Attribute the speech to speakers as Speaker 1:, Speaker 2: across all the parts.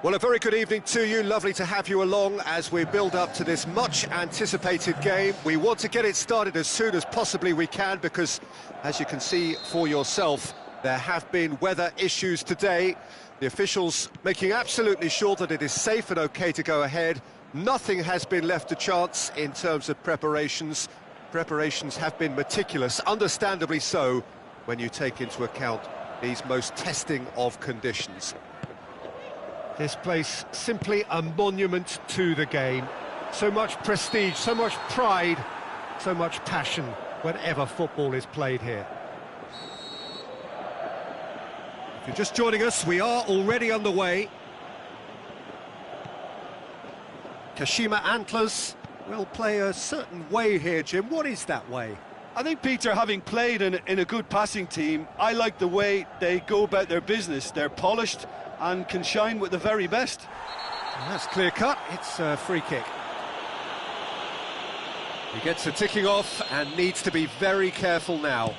Speaker 1: Well, a very good evening to you. Lovely to have you along as we build up to this much-anticipated game. We want to get it started as soon as possibly we can because, as you can see for yourself, there have been weather issues today. The officials making absolutely sure that it is safe and okay to go ahead. Nothing has been left to chance in terms of preparations. Preparations have been meticulous, understandably so, when you take into account these most testing of conditions. This place simply a monument to the game. So much prestige, so much pride, so much passion whenever football is played here. If you're just joining us, we are already underway. Kashima Antlers will play a certain way here, Jim. What is that way?
Speaker 2: I think, Peter, having played in a good passing team, I like the way they go about their business. They're polished and can shine with the very best.
Speaker 1: And that's clear-cut. It's a free kick. He gets the ticking off and needs to be very careful now.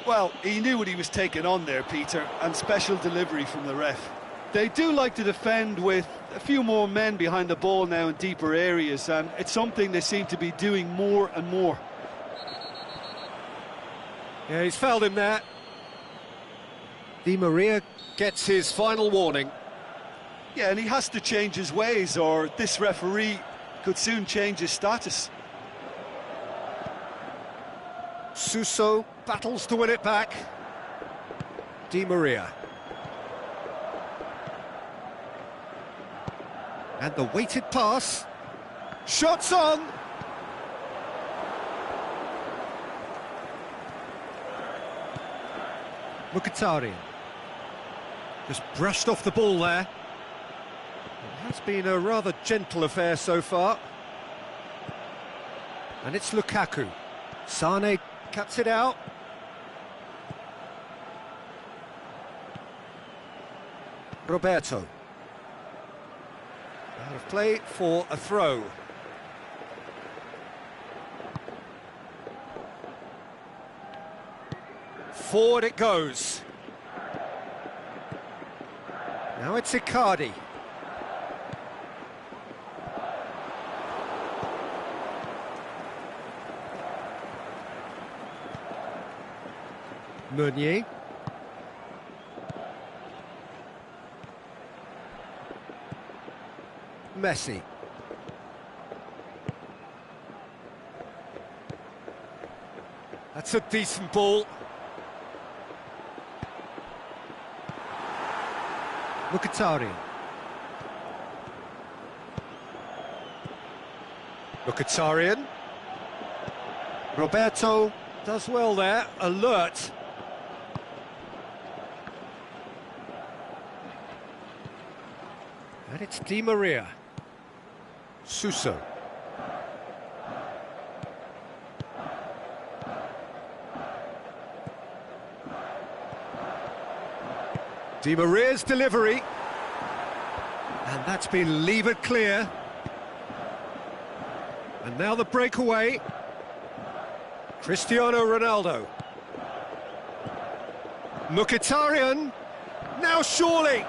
Speaker 2: Well, he knew what he was taking on there, Peter, and special delivery from the ref. They do like to defend with a few more men behind the ball now in deeper areas, and it's something they seem to be doing more and more.
Speaker 1: Yeah, he's fouled him there. Di Maria gets his final warning.
Speaker 2: Yeah, and he has to change his ways, or this referee could soon change his status.
Speaker 1: Suso battles to win it back. Di Maria. And the weighted pass. Shots on! Mkhitaryan. Just brushed off the ball there. It has been a rather gentle affair so far. And it's Lukaku. Sane cuts it out. Roberto. Out of play for a throw. Forward it goes. Now it's Icardi. Meunier. Messi. That's a decent ball. Mkhitaryan. Mkhitaryan. Roberto does well there, alert. And it's Di Maria. Suso. Di Maria's delivery, and that's been levered clear. And now the breakaway. Cristiano Ronaldo. Mkhitaryan. Now surely.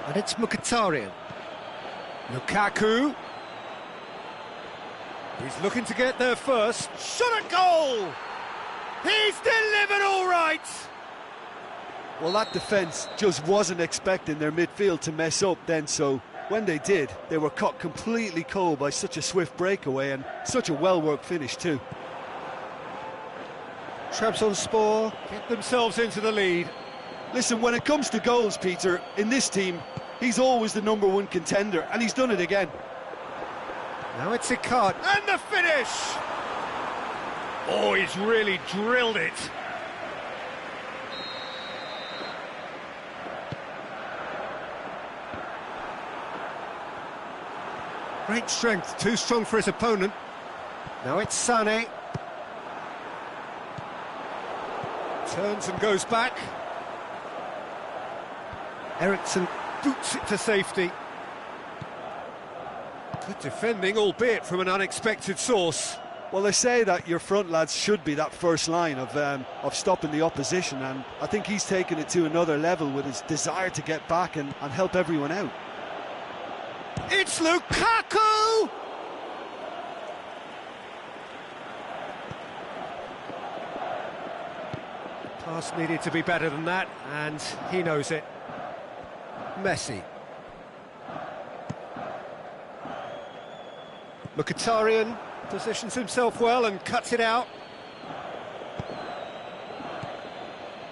Speaker 1: And it's Mkhitaryan. Lukaku. He's looking to get there first. Shot at goal! He's delivered all right!
Speaker 2: Well, that defence just wasn't expecting their midfield to mess up then, so when they did, they were caught completely cold by such a swift breakaway and such a well-worked finish too.
Speaker 1: Trabzonspor get themselves into the lead.
Speaker 2: Listen, when it comes to goals, Peter, in this team, he's always the #1 contender, and he's done it again.
Speaker 1: Now it's Icardi, and the finish! Oh, he's really drilled it. Great strength, too strong for his opponent. Now it's Sane. Turns and goes back. Eriksson boots it to safety. Good defending, albeit from an unexpected source.
Speaker 2: Well, they say that your front lads should be that first line of stopping the opposition, and I think he's taken it to another level with his desire to get back and help everyone out.
Speaker 1: It's Lukaku! Pass needed to be better than that, and he knows it. Messi. Mkhitaryan positions himself well and cuts it out.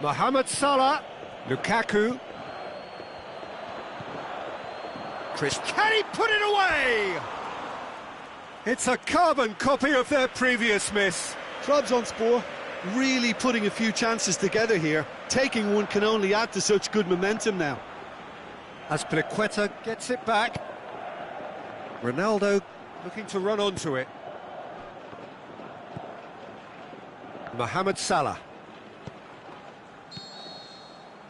Speaker 1: Mohamed Salah. Lukaku. Can he put it away? It's a carbon copy of their previous miss.
Speaker 2: Trabzonspor really putting a few chances together here. Taking one can only add to such good momentum now.
Speaker 1: Azpilicueta gets it back. Ronaldo looking to run onto it. Mohamed Salah.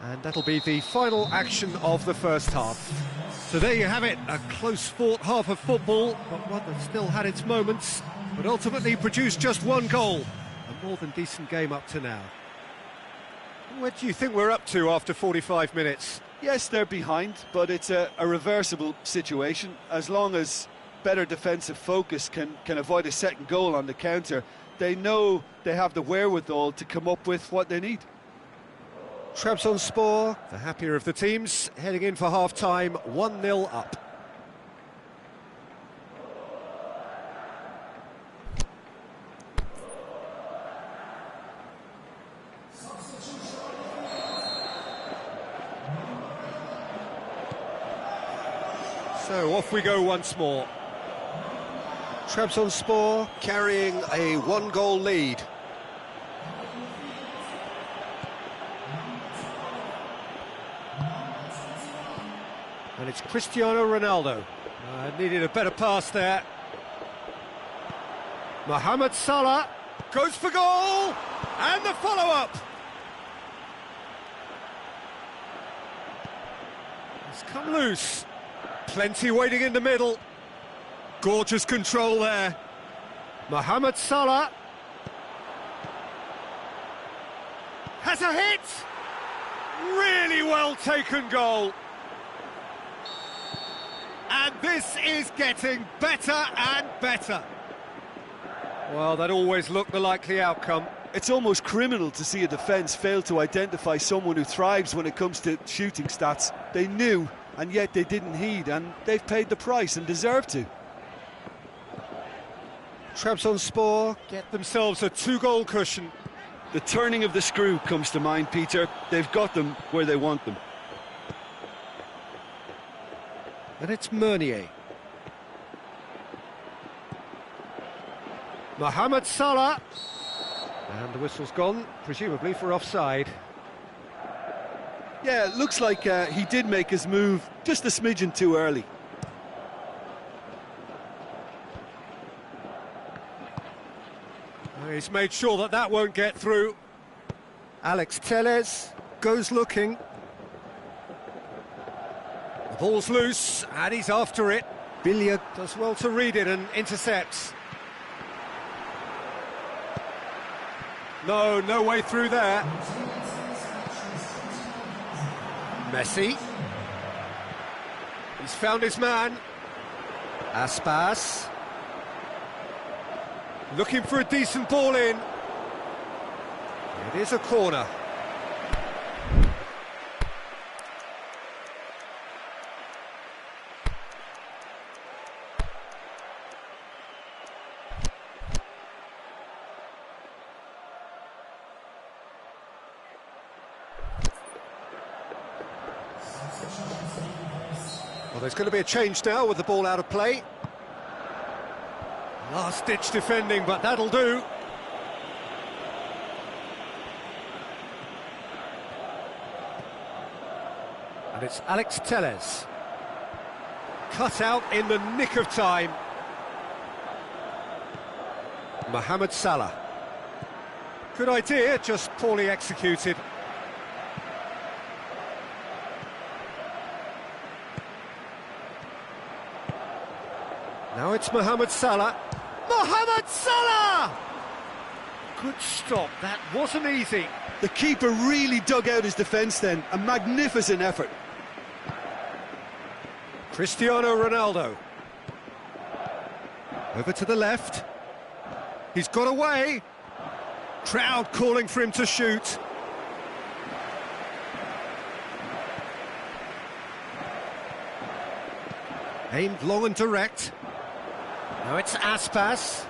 Speaker 1: And that'll be the final action of the first half. So there you have it, a close-fought half of football, but one that still had its moments, but ultimately produced just one goal. A more than decent game up to now. Where do you think we're up to after 45 minutes?
Speaker 2: Yes, they're behind, but it's a reversible situation. As long as better defensive focus can avoid a second goal on the counter, they know they have the wherewithal to come up with what they need.
Speaker 1: Trabzonspor, the happier of the teams, heading in for half-time, 1-0 up. So off we go once more. Trabzonspor carrying a one-goal lead. And it's Cristiano Ronaldo. Needed a better pass there. Mohamed Salah goes for goal! And the follow-up! It's come loose. Plenty waiting in the middle. Gorgeous control there. Mohamed Salah has a hit! Really well taken goal. And this is getting better and better. Well, that always looked the likely outcome.
Speaker 2: It's almost criminal to see a defence fail to identify someone who thrives when it comes to shooting stats. They knew, and yet they didn't heed, and they've paid the price and deserve to.
Speaker 1: Trabzonspor get themselves a two-goal cushion.
Speaker 2: The turning of the screw comes to mind, Peter. They've got them where they want them.
Speaker 1: And it's Meunier. Mohamed Salah. And the whistle's gone, presumably for offside.
Speaker 2: Yeah, it looks like he did make his move just a smidgen too early.
Speaker 1: He's made sure that that won't get through. Alex Telles goes looking. The ball's loose, and he's after it. Billiard does well to read it and intercepts. No way through there. Messi. He's found his man. Aspas. Looking for a decent ball in. It is a corner. Well, there's going to be a change now with the ball out of play. Last-ditch defending, but that'll do. And it's Alex Telles. Cut out in the nick of time. Mohamed Salah. Good idea, just poorly executed. Now it's Mohamed Salah. Mohamed Salah! Good stop, that wasn't easy.
Speaker 2: The keeper really dug out his defence then, a magnificent effort.
Speaker 1: Cristiano Ronaldo. Over to the left. He's got away. Crowd calling for him to shoot. Aimed long and direct. Now it's Aspas.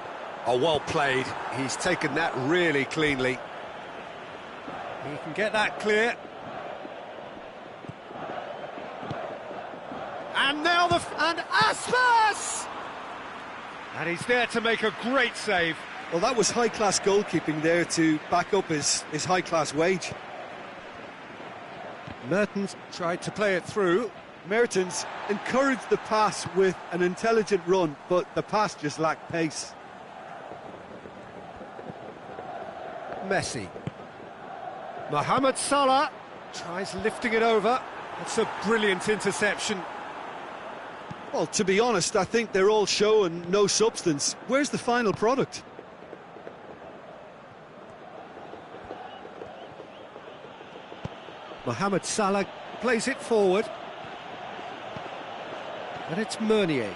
Speaker 1: Oh, well played. He's taken that really cleanly. He can get that clear. And now and Aspas! And he's there to make a great save.
Speaker 2: Well, that was high-class goalkeeping there to back up his high-class wage.
Speaker 1: Mertens tried to play it through.
Speaker 2: Mertens encouraged the pass with an intelligent run, but the pass just lacked pace.
Speaker 1: Messi. Mohamed Salah tries lifting it over. That's a brilliant interception.
Speaker 2: Well, to be honest, I think they're all show and no substance. Where's the final product?
Speaker 1: Mohamed Salah plays it forward. And it's Meunier.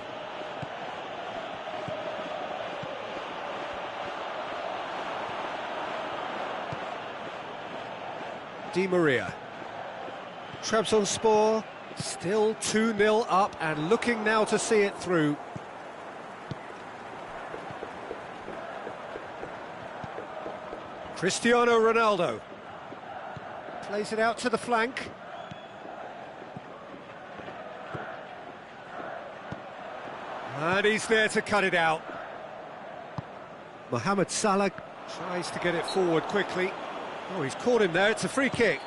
Speaker 1: Di Maria. Trabzonspor still 2-0 up and looking now to see it through. Cristiano Ronaldo plays it out to the flank. And he's there to cut it out. Mohamed Salah tries to get it forward quickly. Oh, he's caught him there, it's a free kick.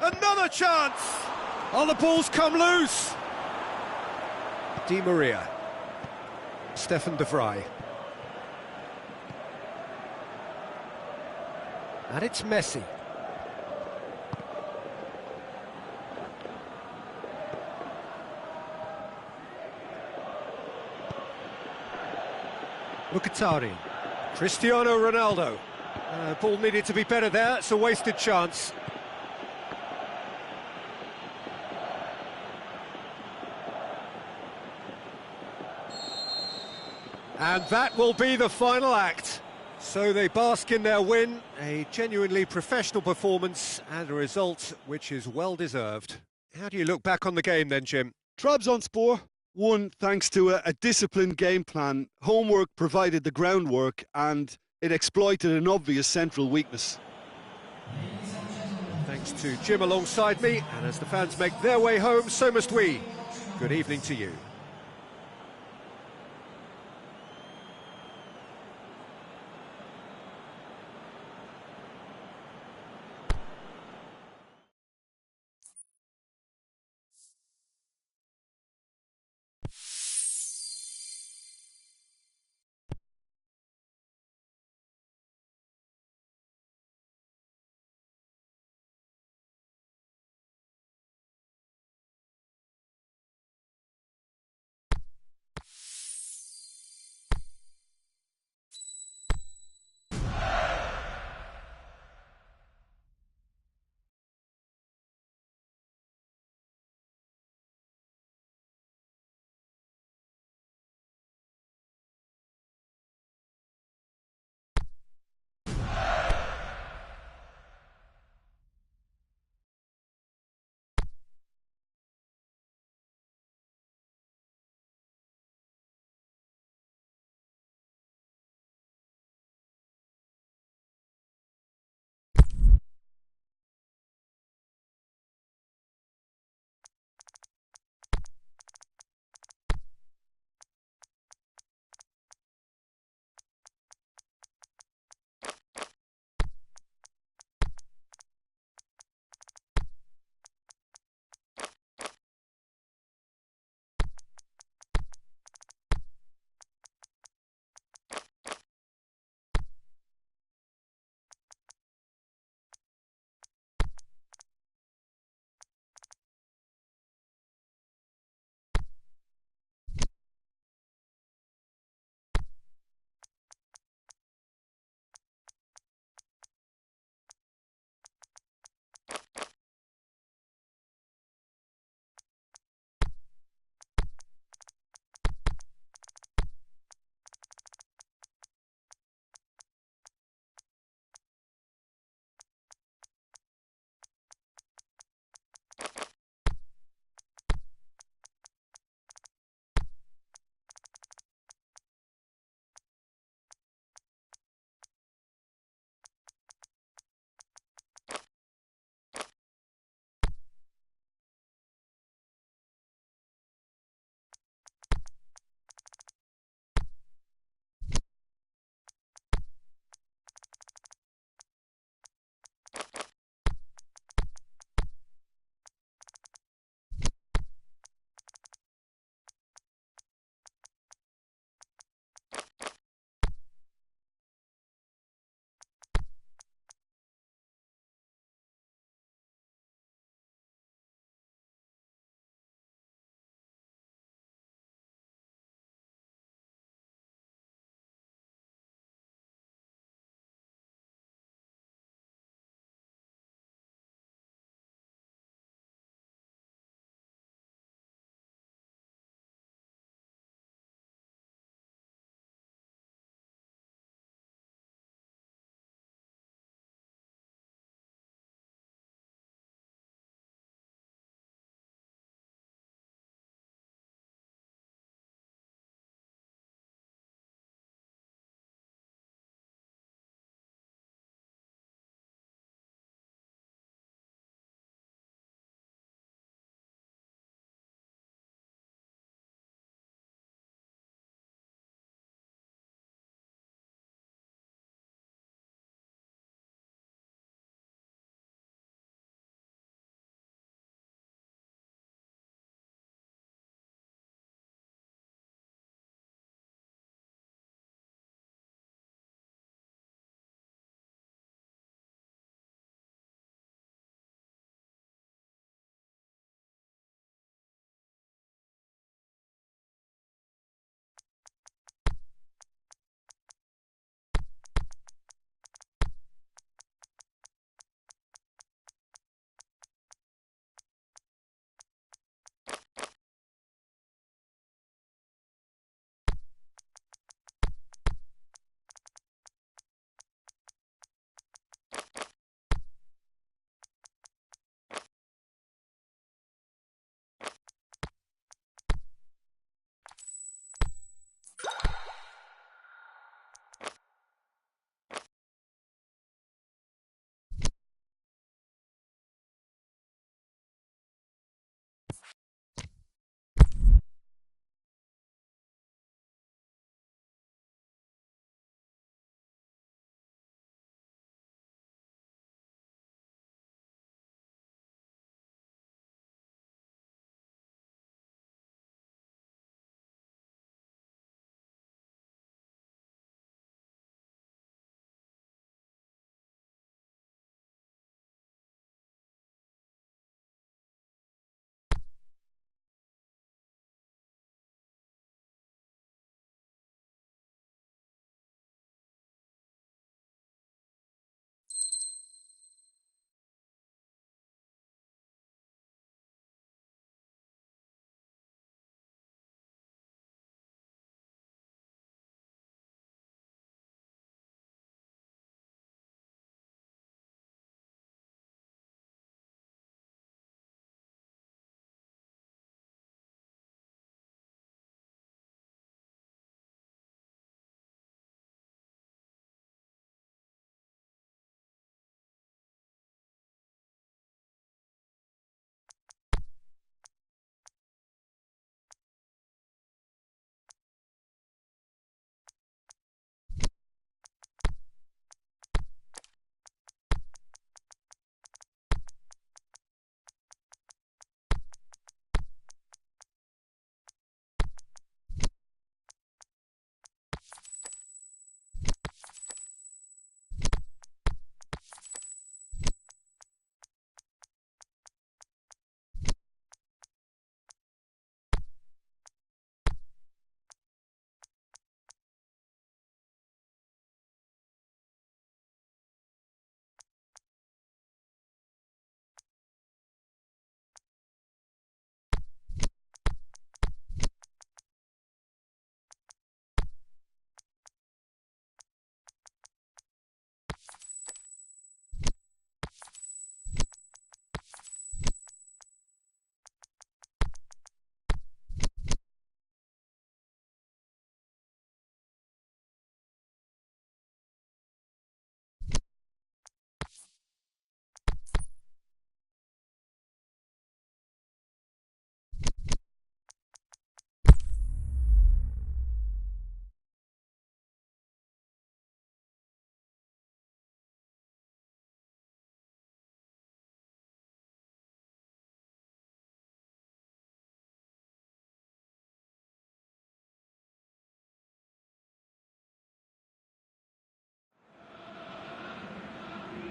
Speaker 1: Another chance! Oh, the ball's come loose! Di Maria. Stefan de Vrij. And it's Messi. Mkhitaryan. Cristiano Ronaldo. Ball needed to be better there, it's a wasted chance. And that will be the final act. So they bask in their win, a genuinely professional performance and a result which is well deserved. How do you look back on the game then, Jim?
Speaker 2: Trabzonspor won thanks to a disciplined game plan. Homework provided the groundwork and it exploited an obvious central weakness.
Speaker 1: Thanks to Jim alongside me, and as the fans make their way home, so must we. Good evening to you.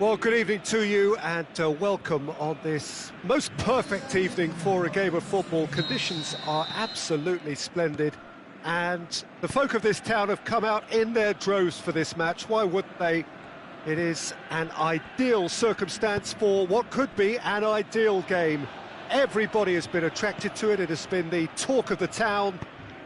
Speaker 1: Well, good evening to you and welcome on this most perfect evening for a game of football. Conditions are absolutely splendid and the folk of this town have come out in their droves for this match. Why wouldn't they? It is an ideal circumstance for what could be an ideal game. Everybody has been attracted to it. It has been the talk of the town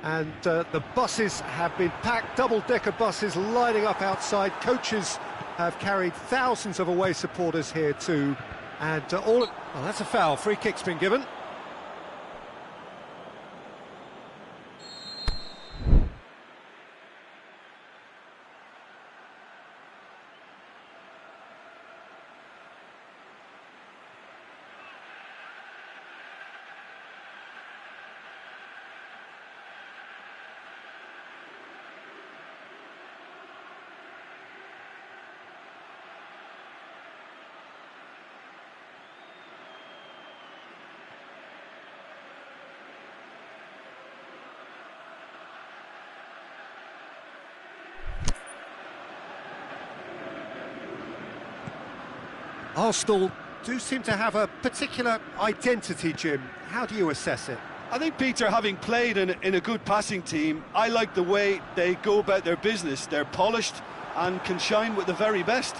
Speaker 1: and the buses have been packed, double-decker buses lining up outside. Coaches have carried thousands of away supporters here too, and oh, that's a foul. Free kick's been given. Arsenal do seem to have a particular identity, Jim. How do you assess it?
Speaker 2: I think, Peter, having played in a good passing team, I like the way they go about their business. They're polished and can shine with the very best.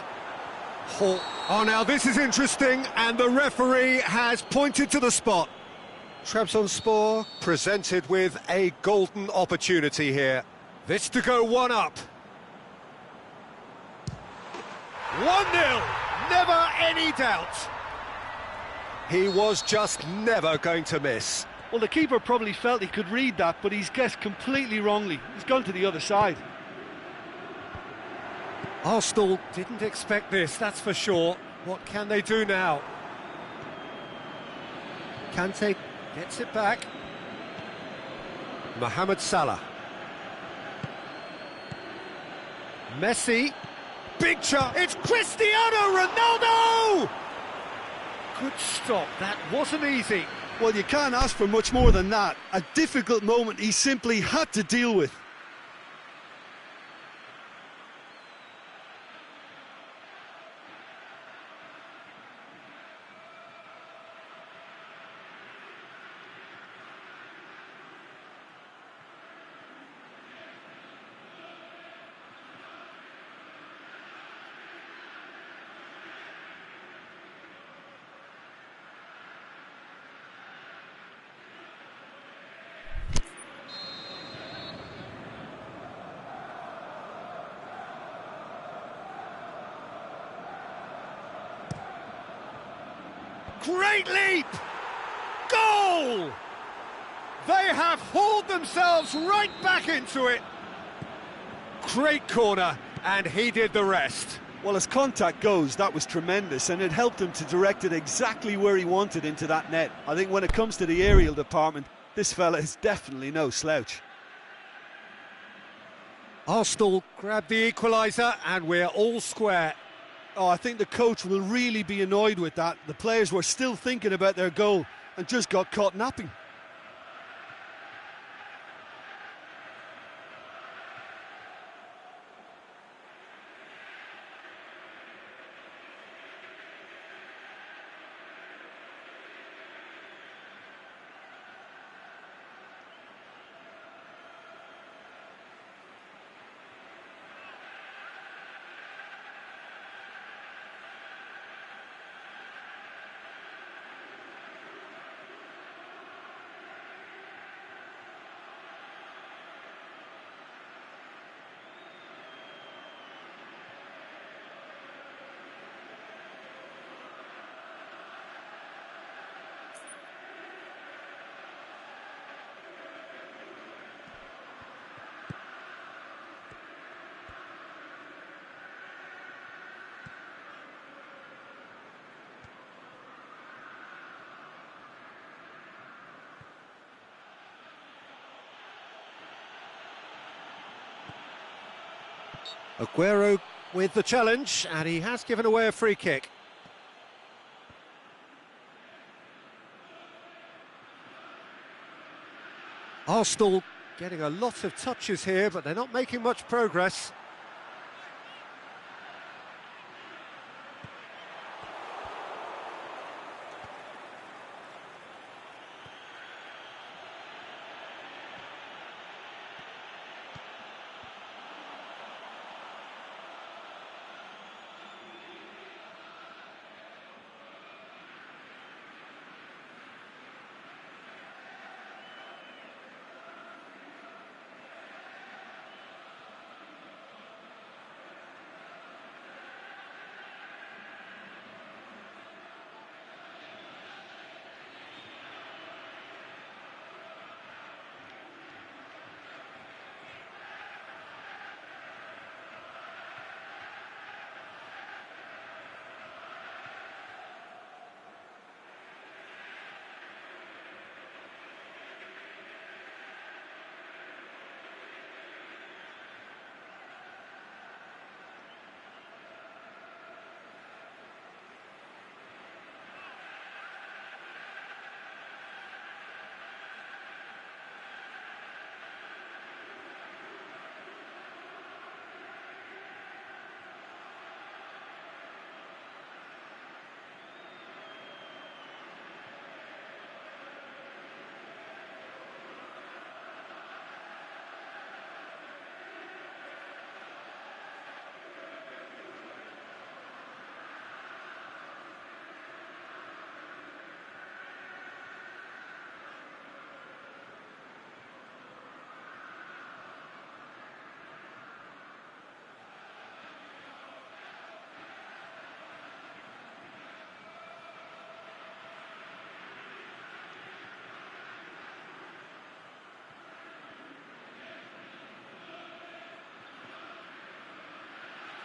Speaker 1: Oh, now this is interesting, and the referee has pointed to the spot. Trabzonspor presented with a golden opportunity here. This to go one up. 1-0. Never any doubt. He was just never going to miss.
Speaker 2: Well, the keeper probably felt he could read that, but he's guessed completely wrongly. He's gone to the other side.
Speaker 1: Arsenal didn't expect this, that's for sure. What can they do now? Kante gets it back. Mohamed Salah. Messi. Big chance. It's Cristiano Ronaldo! Good stop. That wasn't easy.
Speaker 2: Well, you can't ask for much more than that. A difficult moment he simply had to deal with.
Speaker 1: Great leap! Goal! They have hauled themselves right back into it. Great corner, and he did the rest.
Speaker 2: Well, as contact goes, that was tremendous, and it helped him to direct it exactly where he wanted into that net. I think when it comes to the aerial department, this fella is definitely no slouch.
Speaker 1: Arsenal grabbed the equaliser, and we're all square.
Speaker 2: Oh, I think the coach will really be annoyed with that. The players were still thinking about their goal and just got caught napping.
Speaker 1: Aguero with the challenge, and he has given away a free kick. Arsenal getting a lot of touches here, but they're not making much progress.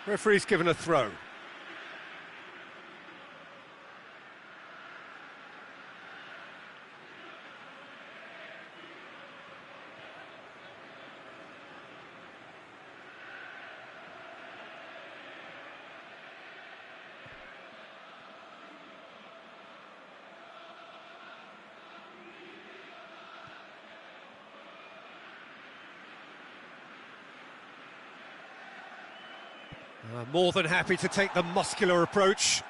Speaker 1: Referee's given a throw. More than happy to take the muscular approach.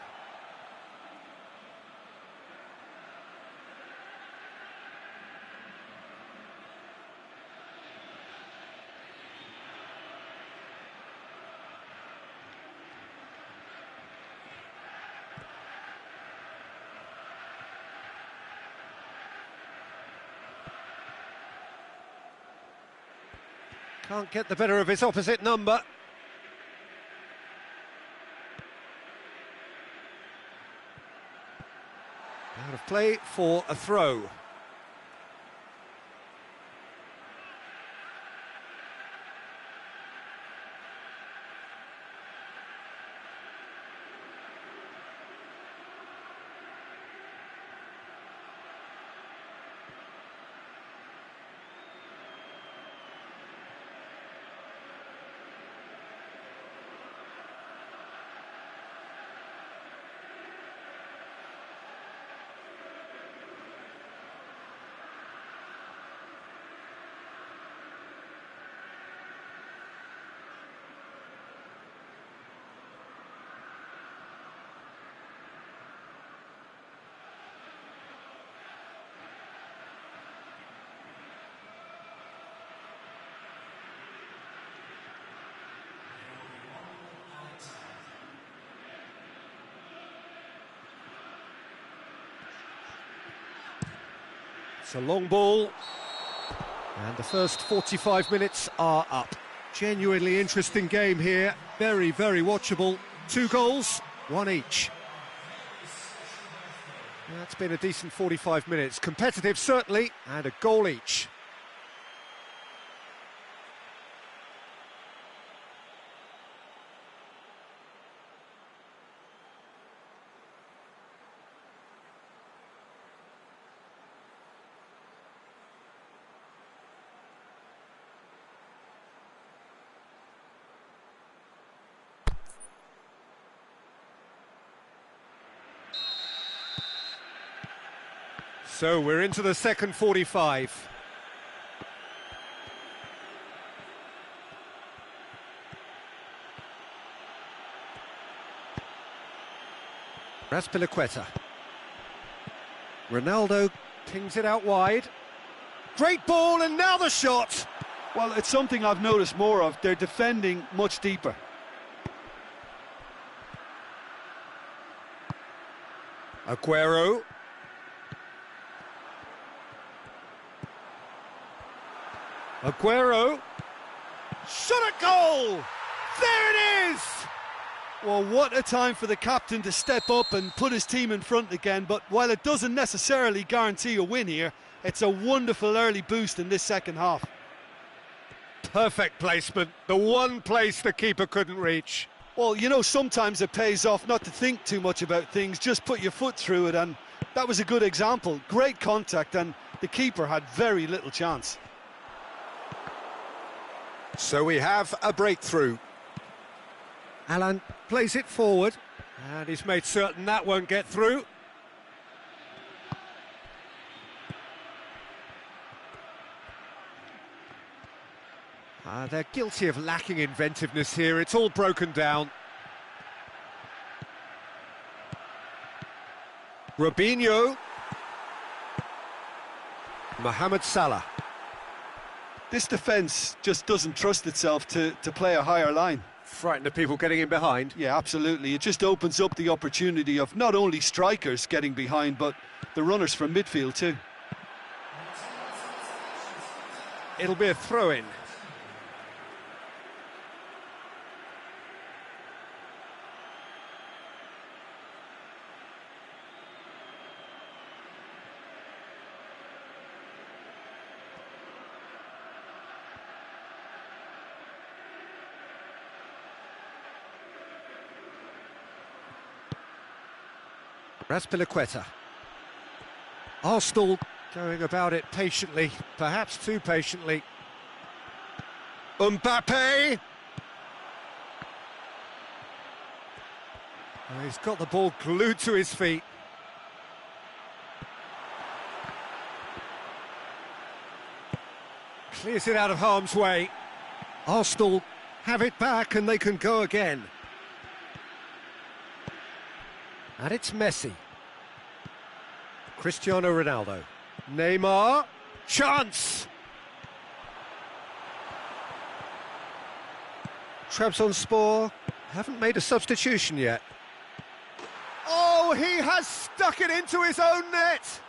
Speaker 1: Can't get the better of his opposite number. Out of play for a throw. It's a long ball, and the first 45 minutes are up. Genuinely interesting game here, very, very watchable. 2 goals, 1 each. That's been a decent 45 minutes. Competitive, certainly, and a goal each. So we're into the second 45. Raspilicueta. Ronaldo pings it out wide. Great ball, and now the shot!
Speaker 2: Well, it's something I've noticed more of. They're defending much deeper.
Speaker 1: Aguero. Aguero. Shot at goal! There it is!
Speaker 2: Well, what a time for the captain to step up and put his team in front again. But while it doesn't necessarily guarantee a win here, it's a wonderful early boost in this second half.
Speaker 1: Perfect placement, the one place the keeper couldn't reach.
Speaker 2: Well, you know, sometimes it pays off not to think too much about things, just put your foot through it, and that was a good example. Great contact, and the keeper had very little chance.
Speaker 1: So we have a breakthrough. Alan plays it forward, and he's made certain that won't get through. They're guilty of lacking inventiveness here. It's all broken down. Robinho. Mohamed Salah.
Speaker 2: This defence just doesn't trust itself to play a higher line.
Speaker 1: Frightened of people getting in behind.
Speaker 2: Yeah, absolutely. It just opens up the opportunity of not only strikers getting behind, but the runners from midfield too.
Speaker 1: It'll be a throw-in. Raspilicueta. Arsenal going about it patiently, perhaps too patiently. Mbappe! Oh, he's got the ball glued to his feet. Clears it out of harm's way. Arsenal have it back and they can go again. And it's Messi. Cristiano Ronaldo. Neymar. Chance! Trabzonspor haven't made a substitution yet. Oh, he has stuck it into his own net!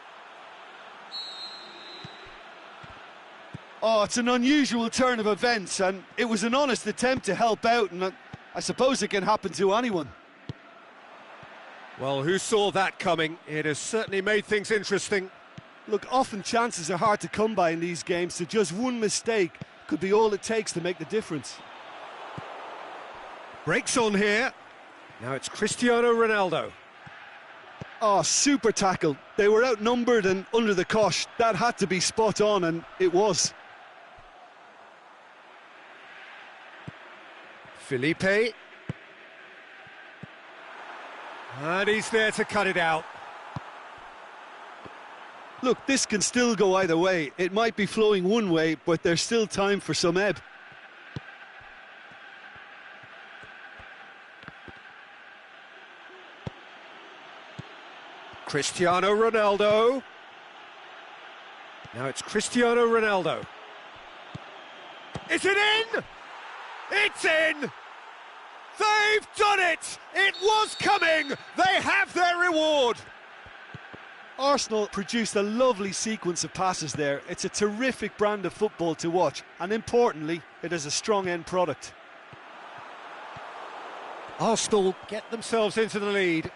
Speaker 2: Oh, it's an unusual turn of events, and it was an honest attempt to help out, and I suppose it can happen to anyone.
Speaker 1: Well, who saw that coming? It has certainly made things interesting.
Speaker 2: Look, often chances are hard to come by in these games, so just one mistake could be all it takes to make the difference.
Speaker 1: Breaks on here. Now it's Cristiano Ronaldo.
Speaker 2: Oh, super tackle. They were outnumbered and under the cosh. That had to be spot on, and it was.
Speaker 1: Felipe. And he's there to cut it out.
Speaker 2: Look, this can still go either way. It might be flowing one way, but there's still time for some ebb.
Speaker 1: Cristiano Ronaldo. Now it's Cristiano Ronaldo. Is it in? It's in! They've done it! It was coming! They have their reward!
Speaker 2: Arsenal produced a lovely sequence of passes there. It's a terrific brand of football to watch, and importantly, it is a strong end product.
Speaker 1: Arsenal get themselves into the lead.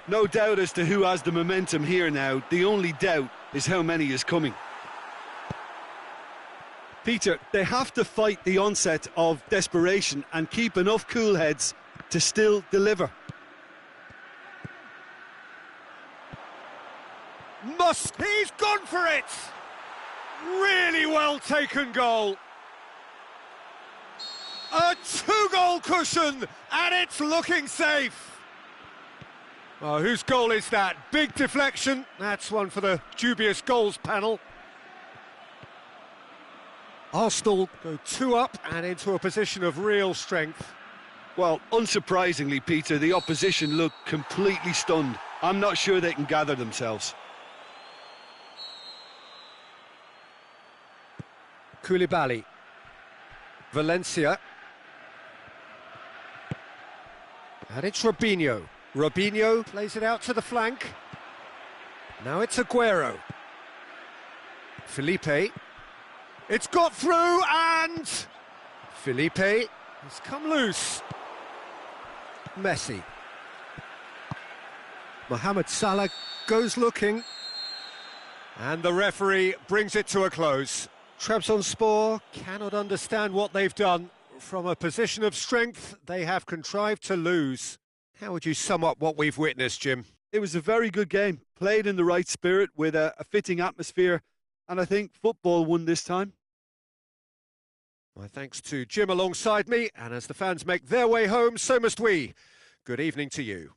Speaker 2: No doubt as to who has the momentum here now. The only doubt is how many is coming. Peter, they have to fight the onset of desperation and keep enough cool heads to still deliver.
Speaker 1: He's gone for it! Really well taken goal. A two-goal cushion, and it's looking safe. Oh, whose goal is that? Big deflection. That's one for the dubious goals panel. Arsenal go two up and into a position of real strength.
Speaker 2: Well, unsurprisingly, Peter, the opposition look completely stunned. I'm not sure they can gather themselves.
Speaker 1: Koulibaly. Valencia. And it's Robinho. Robinho plays it out to the flank. Now it's Aguero. Felipe. It's got through and... Felipe has come loose. Messi. Mohamed Salah goes looking. And the referee brings it to a close. Trabzonspor cannot understand what they've done. From a position of strength, they have contrived to lose. How would you sum up what we've witnessed, Jim?
Speaker 2: It was a very good game, played in the right spirit with a fitting atmosphere, and I think football won this time.
Speaker 1: My thanks to Jim alongside me, and as the fans make their way home, so must we. Good evening to you.